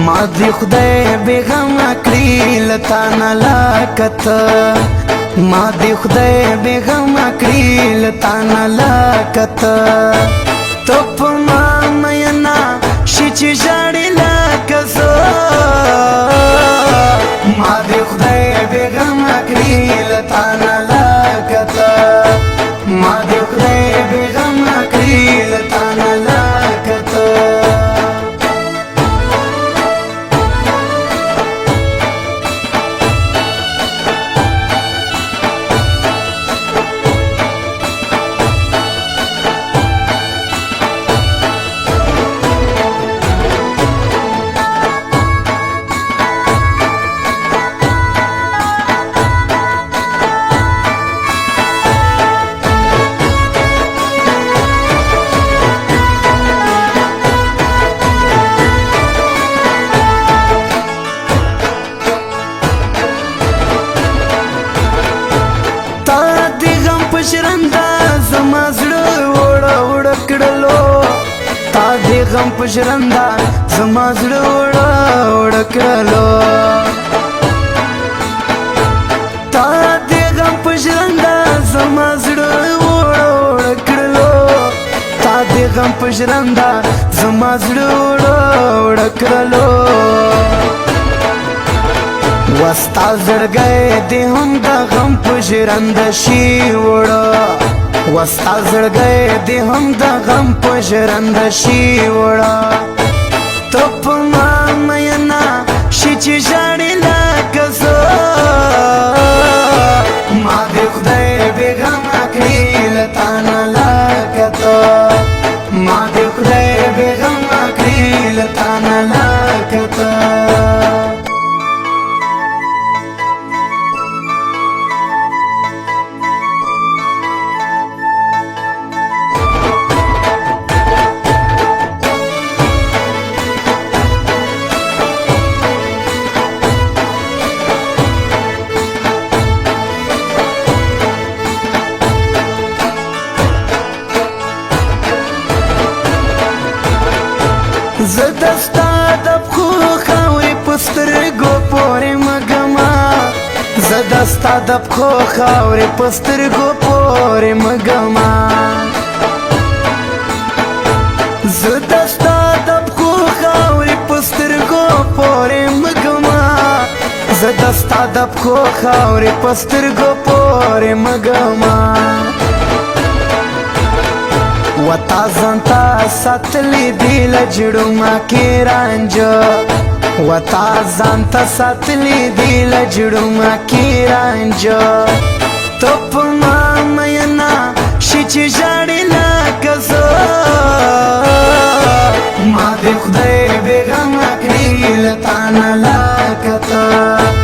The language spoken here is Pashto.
ما دی خدای بیغمه کړي لتا نه لاکته ما دی خدای بیغمه کړي لتا نه لاکته ته په ما مینا شي چې ژاړې لکه زه ما دی خدای بیغمه کړي لتا نه لاکته ما دی خدای بیغمه کړي لتا نه لاکته پشرنده زما زړه وړه وړه کړلو تا دې غم پشرنده زما زړه وړه وړه کړلو تا دې غم پشرنده زما زړه وړه وړه کړلو تا دې غم پشرنده زما زړه وړه وړه کړلو وستا زړګی دې هم د غم په ژرنده شي وړه وستا زړګی دې هم د غم په ژرنده شي وړه ته په ما مینا شي چې ژاړې لکه زه ما دې خدای بېغمه کړي له تا نه لکه ته ما دې خدای بېغمه کړي له تا نه لکه ته زه دستا د پښو خاورې په سترګو پورې مګمه زه دستا د پښو خاورې په سترګو پورې مګمه زه دستا د پښو خاورې په سترګو پورې مګمه زه دستا د پښو خاورې په سترګو پورې مګمه وتا ځانته ساتلې دي له جړومه کې رانجه وتا ځانته ساتلې دي له جړومه کې رانجه ته په ما مینا شي چې ژاړې لکه زه ما دې خدای بېغمه کړي له تا نه لکه ته